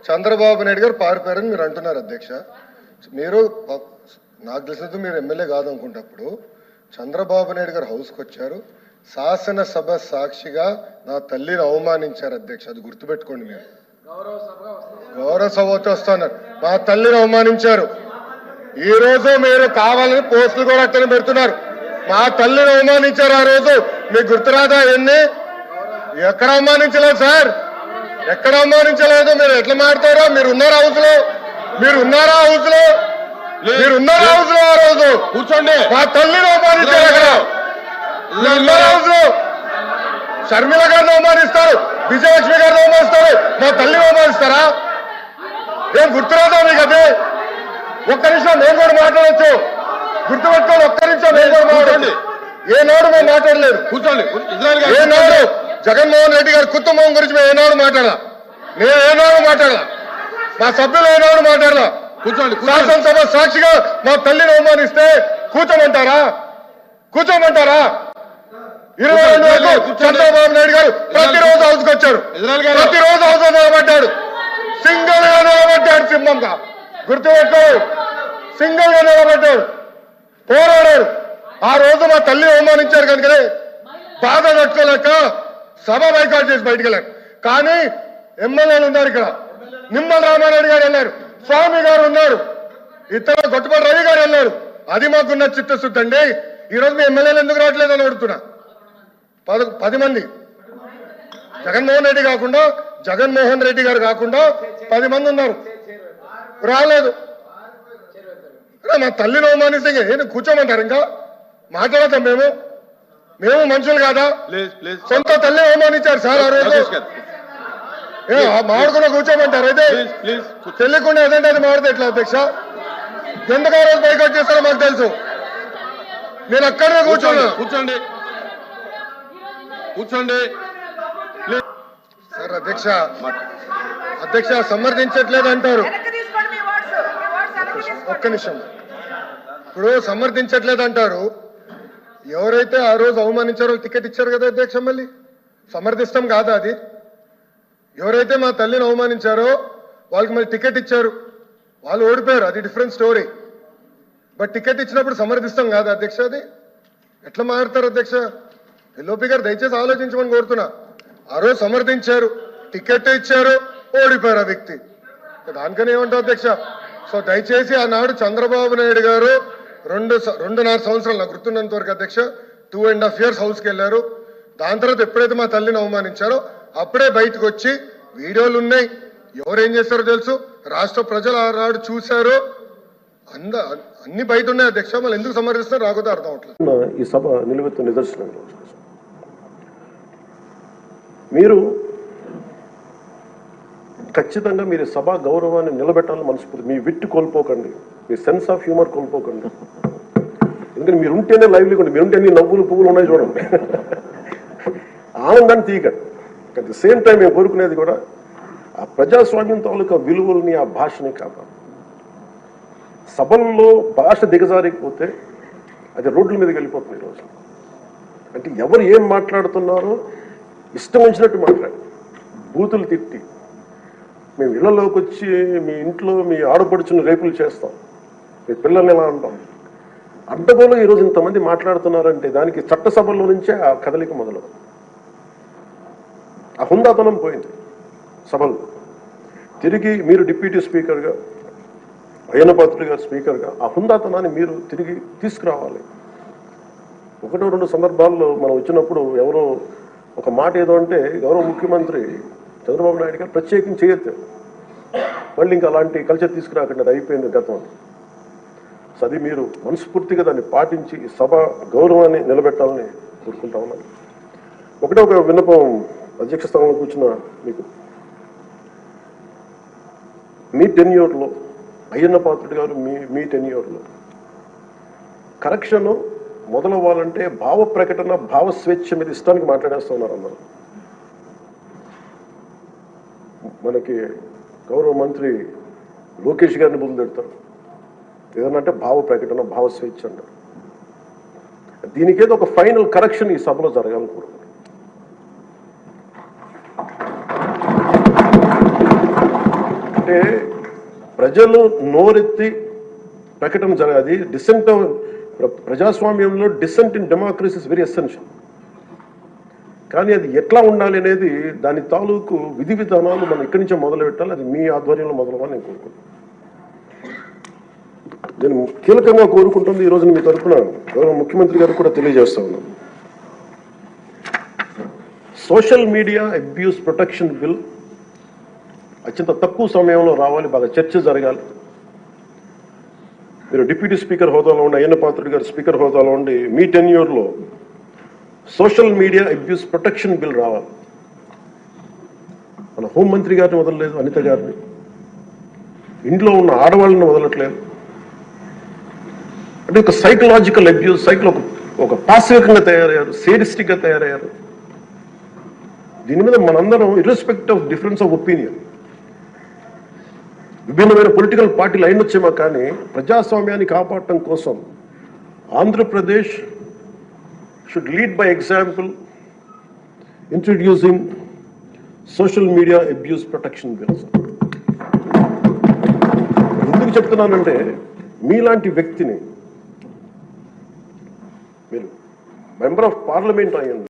చంద్రబాబు నాయుడు గారు పారిపోయారని మీరు అంటున్నారు అధ్యక్ష. మీరు నాకు తెలిసినందుకు మీరు ఎమ్మెల్యే కాదనుకుంటప్పుడు చంద్రబాబు నాయుడు గారు హౌస్కి వచ్చారు, శాసనసభ సాక్షిగా నా తల్లిని అవమానించారు అధ్యక్ష. అది గుర్తుపెట్టుకోండి. మీరు గౌరవ సభతో వస్తున్నారు, మా తల్లిని అవమానించారు. ఈ రోజు మీరు కావాలని పోస్టులు కూడా అట్టని పెడుతున్నారు. మా తల్లిని అవమానించారు ఆ రోజు, మీకు గుర్తురాదా? ఎన్ని ఎక్కడ అవమానించలేదు సార్, ఎక్కడ అవమానించలేదు. మీరు ఎట్లా మాట్లాడారో, మీరు ఉన్నారా హౌస్ లో? మీరు ఉన్నారా హౌస్ లో? మీరు ఉన్నారా హౌస్ లో? ఆ రోజు కూర్చోండి. మా తల్లిని అవమానించారు అక్కడ. ఉన్నారా హౌస్ లో? షర్మిల గారిని అవమానిస్తారు, విజయలక్ష్మి గారిని అవమానిస్తారు, మా తల్లిని అవమానిస్తారా? ఏం గుర్తురాదా మీకు? అదే ఒక్క నిమిషం నేను కూడా మాట్లాడచ్చు, గుర్తుపెట్టుకోండి. ఒక్క నిమిషం నేను కూడా మాట్లాడండి. ఏనాడు మేము మాట్లాడలేదు. కూర్చోండి. ఏనాడు జగన్మోహన్ రెడ్డి గారి కుటుంబం గురించి మేము ఏనాడు మాట్లాడాల? నేను ఏనాడు మాట్లాడాల? మా సభ్యులు ఏనాడు మాట్లాడాల? కూర్చోండి. శాసనసభ సాక్షిగా మా తల్లిని అవమానిస్తే కూర్చోమంటారా? కూర్చోమంటారా? 22 వరకు చంద్రబాబు నాయుడు గారు ప్రతిరోజు హౌస్కి వచ్చారు, ప్రతిరోజు హౌస్ నిలబడ్డాడు, సింగిల్ గా నిలబడ్డాడు, సింహంగా. గుర్తుపెట్టుకో, సింగిల్ గా నిలబడ్డాడు, పోరాడాడు. ఆ రోజు మా తల్లిని అవమానించారు కనుకనే బాధ తట్టుకోలేక సభ బైకాట్ చేసి బయటికి వెళ్ళారు. కానీ ఎమ్మెల్యేలు ఉన్నారు ఇక్కడ. నిమ్మల రామారెడ్డి గారు వెళ్ళారు, స్వామి గారు ఉన్నారు, ఇతర గొట్టుపల్లి రవి గారు వెళ్ళారు. అది మాకున్న చిత్తశుద్ధి అండి. ఈ రోజు మీ ఎమ్మెల్యేలు ఎందుకు రావట్లేదు అని అడుగుతున్నా. 10 మంది జగన్మోహన్ రెడ్డి గారు కాకుండా 10 మంది ఉన్నారు, రాలేదు. మా తల్లిని అవమానిస్తే ఏంటి కూర్చోమంటారు? ఇంకా మాట్లాడతాం మేము మనుషులు కాదా? సొంత తల్లి అవమానించారు సార్ ఆ రోజు. మాడుకున్న కూర్చోమంటారు. అయితే తెలియకుండా ఏదంటే అది మాడితే ఎట్లా అధ్యక్ష? ఎందుకు ఆ రోజు బైకాట్ చేస్తారో మాకు తెలుసు. నేను అక్కడే కూర్చోండి సార్. అధ్యక్ష సమర్థించట్లేదు అంటారు. ఒక్క నిమిషం. ఇప్పుడు సమర్థించట్లేదు అంటారు. ఎవరైతే ఆ రోజు అవమానించారో టికెట్ ఇచ్చారు కదా అధ్యక్ష. మళ్ళీ సమర్థిస్తాం కాదా అది? ఎవరైతే మా తల్లిని అవమానించారో వాళ్ళకి మళ్ళీ టికెట్ ఇచ్చారు, వాళ్ళు ఓడిపోయారు, అది డిఫరెంట్ స్టోరీ. బట్ టికెట్ ఇచ్చినప్పుడు సమర్థిస్తాం కాదా అధ్యక్ష? అది ఎట్లా మారుతారు అధ్యక్ష? ఎల్ఓపి గారు దయచేసి ఆలోచించమని కోరుతున్నా. ఆ రోజు సమర్థించారు, టికెట్ ఇచ్చారు, ఓడిపోయారు ఆ వ్యక్తి. దానికని ఏమంటారు అధ్యక్ష? సో దయచేసి ఆనాడు చంద్రబాబు నాయుడు గారు 2.5 సంవత్సరాలు నాకు గుర్తున్నంత వరకు అధ్యక్ష 2.5 years హౌస్కి వెళ్ళారు. దాని తర్వాత ఎప్పుడైతే మా తల్లిని అవమానించారో అప్పుడే బయటకు వచ్చి వీడియోలు ఉన్నాయి, ఎవరేం చేస్తారో తెలుసు, రాష్ట్ర ప్రజలు ఆనాడు చూశారు, అన్ని బయట ఉన్నాయి అధ్యక్ష. మళ్ళీ ఎందుకు సమర్థిస్తారో రాకపోతే అర్థం అవట్లేదు. ఈ సభ నిలువెత్తు నిదర్శనం. మీరు ఖచ్చితంగా మీరు సభా గౌరవాన్ని నిలబెట్టాలని మనస్ఫూర్తి. మీ విట్టు కోల్పోకండి, మీ సెన్స్ ఆఫ్ హ్యూమర్ కోల్పోకండి. ఎందుకంటే మీరు ఉంటేనే లైవ్లీగా ఉండి, మీరు ఉంటేనే నవ్వులు పువ్వులు ఉన్నాయి చూడండి, ఆనందాన్ని తీయకండి. అట్ ది సేమ్ టైం మేము కోరుకునేది కూడా ఆ ప్రజాస్వామ్యం తాలూకా విలువల్ని, ఆ భాషని కాపాడు. సభల్లో భాష దిగజారిపోతే అది రోడ్ల మీదకి వెళ్ళిపోతుంది ఈరోజు. అంటే ఎవరు ఏం మాట్లాడుతున్నారో ఇష్టం వచ్చినట్టు మాట్లాడి, బూతులు తిట్టి, మేము ఇళ్లలోకి వచ్చి మీ ఇంట్లో మీ ఆడపడుచుని రేపులు చేస్తాం, మీ పిల్లల్ని ఎలా అంటాం, అడ్డగోలు ఈరోజు ఇంతమంది మాట్లాడుతున్నారంటే దానికి చట్టసభల్లో నుంచే ఆ కదలిక మొదలు. ఆ హుందాతనం పోయింది సభలో. తిరిగి మీరు డిప్యూటీ స్పీకర్గా, అయ్యన్న పాత్రుడు గారు స్పీకర్గా ఆ హుందాతనాన్ని మీరు తిరిగి తీసుకురావాలి. 1-2 సందర్భాల్లో మనం వచ్చినప్పుడు ఎవరో ఒక మాట ఏదో అంటే గౌరవ ముఖ్యమంత్రి చంద్రబాబు నాయుడు గారు ప్రత్యేకించి చేయొద్దు, మళ్ళీ ఇంకా అలాంటి కల్చర్ తీసుకురాకండి, అది అయిపోయింది గతం. సో అది మీరు మనస్ఫూర్తిగా దాన్ని పాటించి సభ గౌరవాన్ని నిలబెట్టాలని కోరుకుంటా ఉన్నాను. ఒకటే ఒక విన్నపం అధ్యక్ష స్థానంలో కూర్చున్న మీకు, మీ టెన్యూర్లో అయ్యన్న పాత్రుడు గారు మీ టెన్యూర్లో కరెక్షన్ మొదలవ్వాలంటే భావ ప్రకటన, భావ స్వేచ్ఛ మీద ఇష్టానికి మాట్లాడేస్తూ ఉన్నారు అందరూ. మనకి గౌరవ మంత్రి లోకేష్ గారిని బుద్ధి పెడతారు, ఏదన్నా అంటే భావ ప్రకటన, భావ స్వేచ్ఛ అంటారు. దీనికేదో ఒక ఫైనల్ కరెక్షన్ ఈ సభలో జరగాలని కోరుకుంటున్నాను. అంటే ప్రజలు నోరెత్తి ప్రకటన జరగాలి. డిసెంట్ ప్రజాస్వామ్యంలో dissent in democracy is very essential. కానీ అది ఎట్లా ఉండాలి అనేది దాని తాలూకు విధి విధానాలు మనం ఇక్కడి నుంచే మొదలు పెట్టాలి. అది మీ ఆధ్వర్యంలో మొదలవని నేను కోరుకుంటున్నాను. నేను కీలకంగా కోరుకుంటుంది ఈ రోజున మీ తరఫున గౌరవ ముఖ్యమంత్రి గారు కూడా తెలియజేస్తా ఉన్నాను. Social media abuse protection bill అత్యంత తక్కువ సమయంలో రావాలి, బాగా చర్చ జరగాలి. మీరు డిప్యూటీ స్పీకర్ హోదాలో ఉండి, అయ్యన్న పాత్రుడు గారు స్పీకర్ హోదాలో ఉండి మీ టెన్యూర్లో social media abuse protection bill రావాలి. మన హోంమంత్రి గారిని వదలలేదు, అనిత గారిని, ఇంట్లో ఉన్న ఆడవాళ్ళని వదలట్లేదు. అంటే ఒక సైకలాజికల్ అబ్యూస్, ఒక పాశవికంగా తయారయ్యారు, సేడిస్టిక్గా తయారయ్యారు. దీని మీద మనందరం ఇర్రెస్పెక్ట్ ఆఫ్ డిఫరెన్స్ ఆఫ్ ఒపీనియన్, విభిన్నమైన పొలిటికల్ పార్టీలు అయినొచ్చేమో కానీ ప్రజాస్వామ్యాన్ని కాపాడటం కోసం Andhra Pradesh should lead by example introducing social media abuse protection bills. ఎందుకు చెప్తున్నానంటే మీలాంటి వ్యక్తిని, మీరు మెంబర్ ఆఫ్ పార్లమెంట్ అయ్యింది,